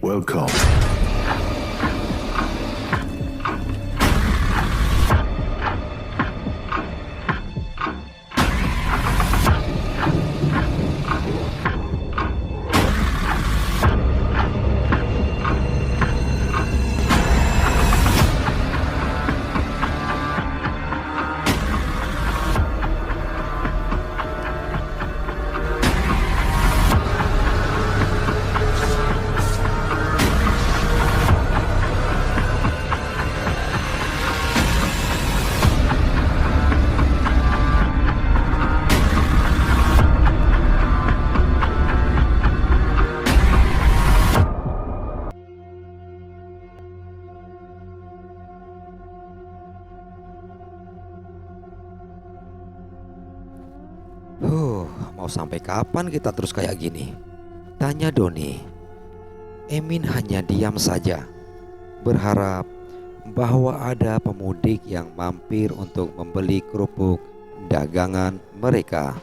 Welcome. Mau sampai kapan kita terus kayak gini? Tanya Doni. Emin hanya diam saja, berharap bahwa ada pemudik yang mampir untuk membeli kerupuk dagangan mereka.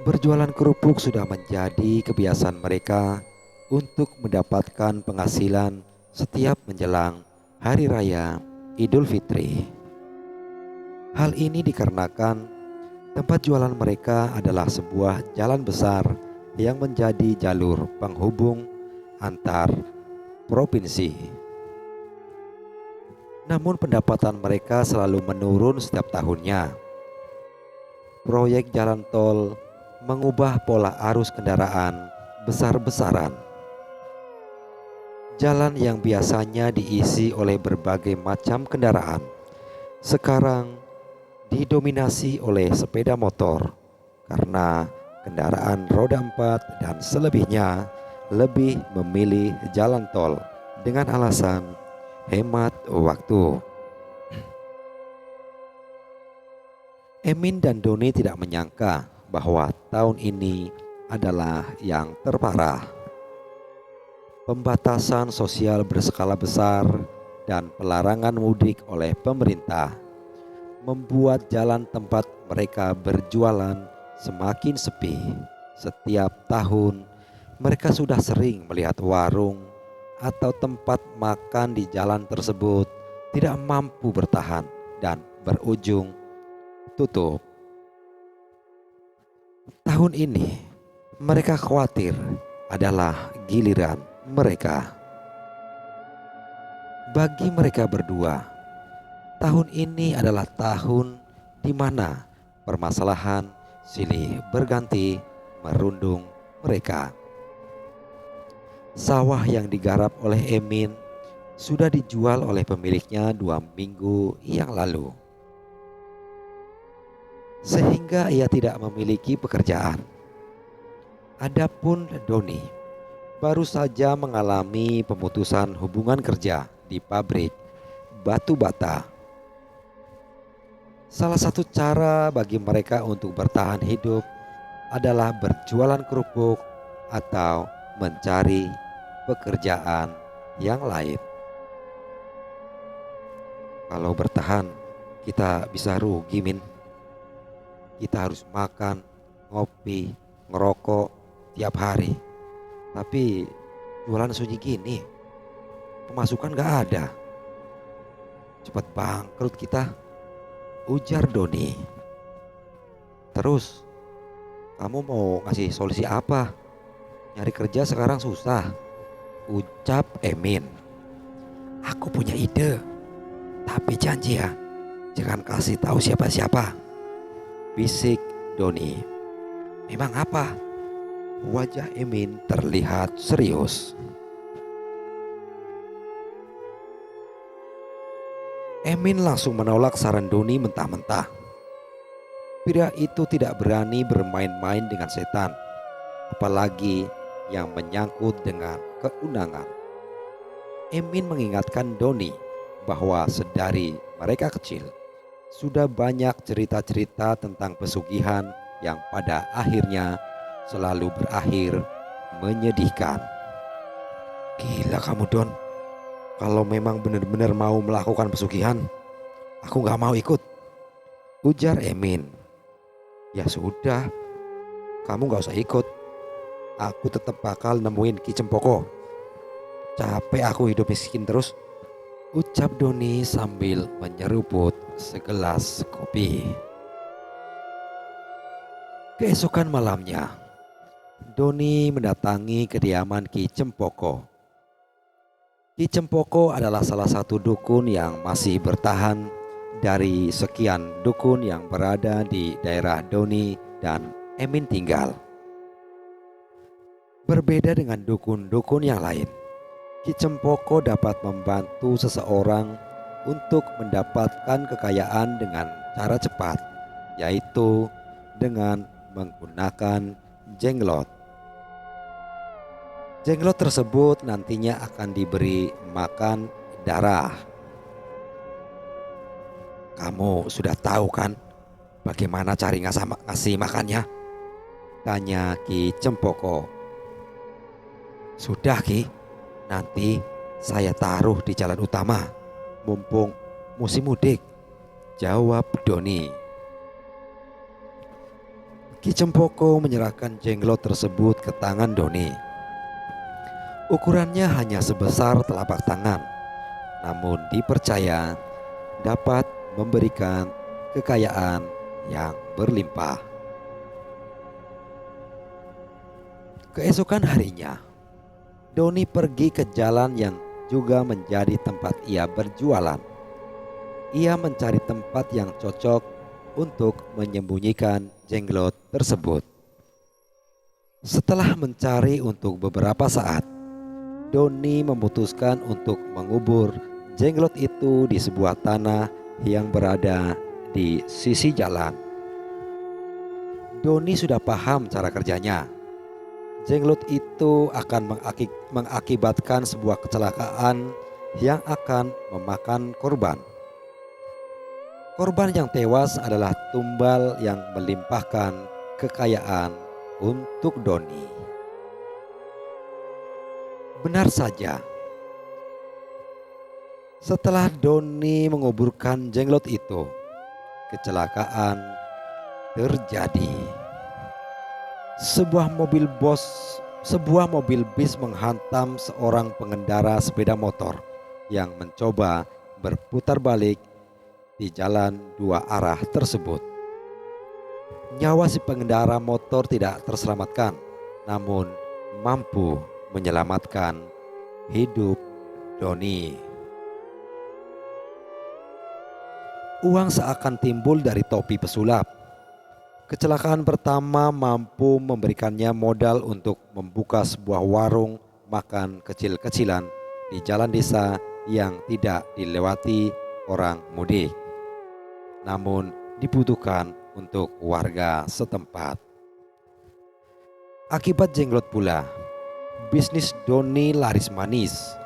Berjualan kerupuk sudah menjadi kebiasaan mereka untuk mendapatkan penghasilan setiap menjelang Hari Raya Idul Fitri. Hal ini dikarenakan tempat jualan mereka adalah sebuah jalan besar yang menjadi jalur penghubung antar provinsi. Namun pendapatan mereka selalu menurun setiap tahunnya. Proyek jalan tol mengubah pola arus kendaraan besar-besaran. Jalan yang biasanya diisi oleh berbagai macam kendaraan sekarang didominasi oleh sepeda motor karena kendaraan roda 4 dan selebihnya lebih memilih jalan tol dengan alasan hemat waktu. Emin dan Doni tidak menyangka bahwa tahun ini adalah yang terparah. Pembatasan sosial berskala besar dan pelarangan mudik oleh pemerintah membuat jalan tempat mereka berjualan semakin sepi. Setiap tahun mereka sudah sering melihat warung atau tempat makan di jalan tersebut tidak mampu bertahan dan berujung tutup. Tahun ini mereka khawatir adalah giliran mereka. Bagi mereka berdua, tahun ini adalah tahun di mana permasalahan silih berganti merundung mereka. Sawah yang digarap oleh Emin sudah dijual oleh pemiliknya 2 minggu yang lalu, sehingga ia tidak memiliki pekerjaan. Adapun Doni baru saja mengalami pemutusan hubungan kerja di pabrik batu bata. Salah satu cara bagi mereka untuk bertahan hidup adalah berjualan kerupuk atau mencari pekerjaan yang lain. Kalau bertahan, kita bisa rugi, Min. Kita harus makan, ngopi, ngerokok tiap hari. Tapi jualan sunyi gini, pemasukan gak ada. Cepat bangkrut kita, ujar Doni. Terus kamu mau ngasih solusi apa? Nyari kerja sekarang susah, ucap Emin. Aku punya ide, tapi janji ya jangan kasih tahu siapa-siapa, bisik Doni. Memang apa? Wajah Emin terlihat serius. Emin langsung menolak saran Doni mentah-mentah. Pria itu tidak berani bermain-main dengan setan, apalagi yang menyangkut dengan keundangan. Emin mengingatkan Doni bahwa sedari mereka kecil sudah banyak cerita-cerita tentang pesugihan yang pada akhirnya selalu berakhir menyedihkan. Gila kamu, Don. Kalau memang benar-benar mau melakukan pesugihan, aku gak mau ikut, ujar Emin. Ya sudah, kamu gak usah ikut. Aku tetap bakal nemuin Ki Cempoko Capek aku hidup miskin terus, ucap Doni sambil menyeruput segelas kopi. Keesokan malamnya, Doni mendatangi kediaman Ki Cempoko. Ki Cempoko adalah salah satu dukun yang masih bertahan dari sekian dukun yang berada di daerah Doni dan Emin tinggal. Berbeda dengan dukun-dukun yang lain, Ki Cempoko dapat membantu seseorang untuk mendapatkan kekayaan dengan cara cepat, yaitu dengan menggunakan jenglot. Jenglot tersebut nantinya akan diberi makan darah. Kamu sudah tahu kan bagaimana cari ngasih makannya? Tanya Ki Cempoko. Sudah Ki, nanti saya taruh di jalan utama, mumpung musim mudik, jawab Doni. Ki Cempoko menyerahkan jenglot tersebut ke tangan Doni. Ukurannya hanya sebesar telapak tangan, namun dipercaya dapat memberikan kekayaan yang berlimpah. Keesokan harinya, Doni pergi ke jalan yang juga menjadi tempat ia berjualan. Ia mencari tempat yang cocok untuk menyembunyikan jenglot tersebut. Setelah mencari untuk beberapa saat, Doni memutuskan untuk mengubur jenglot itu di sebuah tanah yang berada di sisi jalan. Doni sudah paham cara kerjanya. Jenglot itu akan mengakibatkan sebuah kecelakaan yang akan memakan korban. Korban yang tewas adalah tumbal yang melimpahkan kekayaan untuk Doni. Benar saja, setelah Doni menguburkan jenglot itu, kecelakaan terjadi. Sebuah mobil bis menghantam seorang pengendara sepeda motor yang mencoba berputar balik di jalan dua arah tersebut. Nyawa si pengendara motor tidak terselamatkan, namun mampu menyelamatkan hidup Doni. Uang seakan timbul dari topi pesulap. Kecelakaan pertama mampu memberikannya modal untuk membuka sebuah warung makan kecil-kecilan di jalan desa yang tidak dilewati orang mudik, namun dibutuhkan untuk warga setempat. Akibat jenglot pula, bisnis Doni laris manis.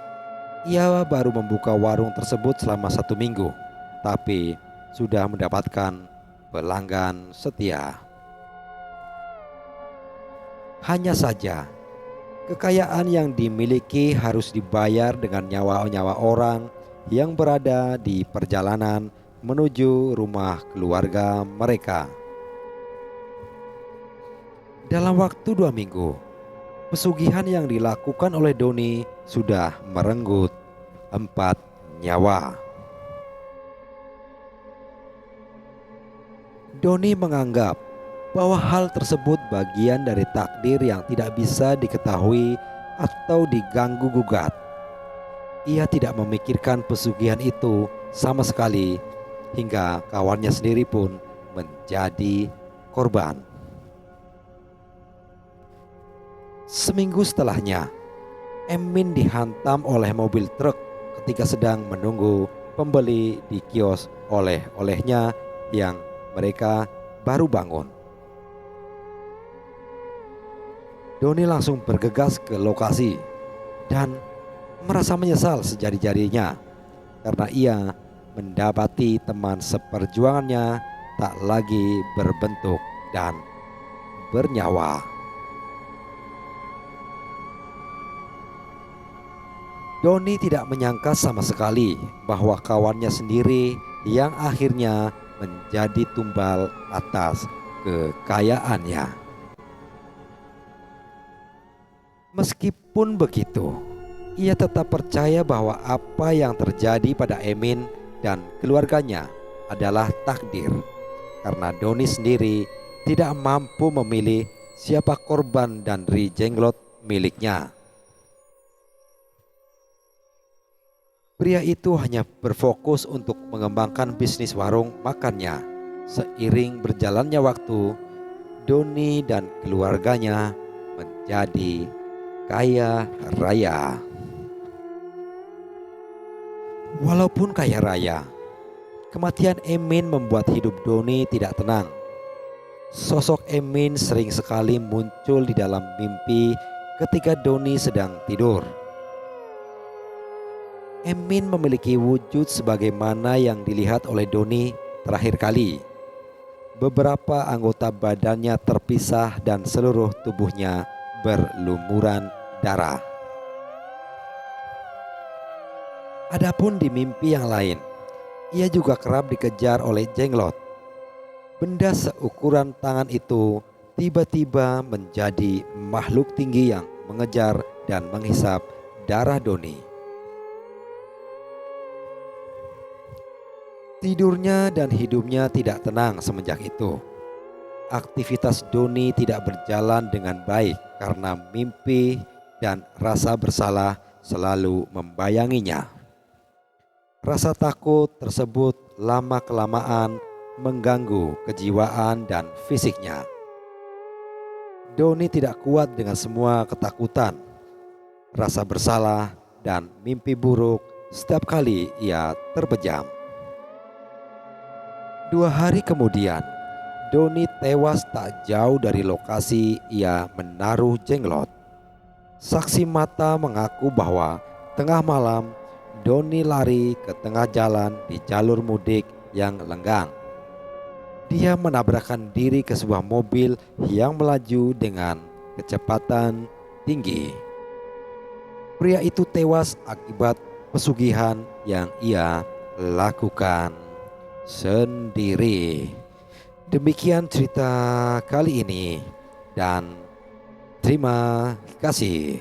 Ia baru membuka warung tersebut selama 1 minggu, tapi sudah mendapatkan pelanggan setia. Hanya saja, kekayaan yang dimiliki harus dibayar dengan nyawa-nyawa orang yang berada di perjalanan menuju rumah keluarga mereka. Dalam waktu 2 minggu, pesugihan yang dilakukan oleh Doni sudah merenggut 4 nyawa. Doni menganggap bahwa hal tersebut bagian dari takdir yang tidak bisa diketahui atau diganggu gugat. Ia tidak memikirkan pesugihan itu sama sekali, hingga kawannya sendiri pun menjadi korban. Seminggu setelahnya, Emin dihantam oleh mobil truk ketika sedang menunggu pembeli di kios oleh-olehnya yang mereka baru bangun. Doni langsung bergegas ke lokasi dan merasa menyesal sejadi-jadinya karena ia mendapati teman seperjuangannya tak lagi berbentuk dan bernyawa. Doni tidak menyangka sama sekali bahwa kawannya sendiri yang akhirnya menjadi tumbal atas kekayaannya. Meskipun begitu, Ia tetap percaya bahwa apa yang terjadi pada Emin dan keluarganya adalah takdir, karena Doni sendiri tidak mampu memilih siapa korban dari jenglot miliknya. Pria itu hanya berfokus untuk mengembangkan bisnis warung makannya. Seiring berjalannya waktu, Doni dan keluarganya menjadi kaya raya. Walaupun kaya raya, kematian Emin membuat hidup Doni tidak tenang. Sosok Emin sering sekali muncul di dalam mimpi ketika Doni sedang tidur. Emin memiliki wujud sebagaimana yang dilihat oleh Doni terakhir kali. Beberapa anggota badannya terpisah dan seluruh tubuhnya berlumuran darah. Adapun di mimpi yang lain, ia juga kerap dikejar oleh jenglot. Benda seukuran tangan itu tiba-tiba menjadi makhluk tinggi yang mengejar dan menghisap darah Doni. Tidurnya dan hidupnya tidak tenang semenjak itu. Aktivitas Doni tidak berjalan dengan baik karena mimpi dan rasa bersalah selalu membayanginya. Rasa takut tersebut lama-kelamaan mengganggu kejiwaan dan fisiknya. Doni tidak kuat dengan semua ketakutan, rasa bersalah, dan mimpi buruk setiap kali ia terbejam. 2 hari kemudian, Doni tewas tak jauh dari lokasi ia menaruh jenglot. Saksi mata mengaku bahwa tengah malam Doni lari ke tengah jalan di jalur mudik yang lenggang. Dia menabrakkan diri ke sebuah mobil yang melaju dengan kecepatan tinggi. Pria itu tewas akibat pesugihan yang ia lakukan sendiri. Demikian cerita kali ini dan terima kasih.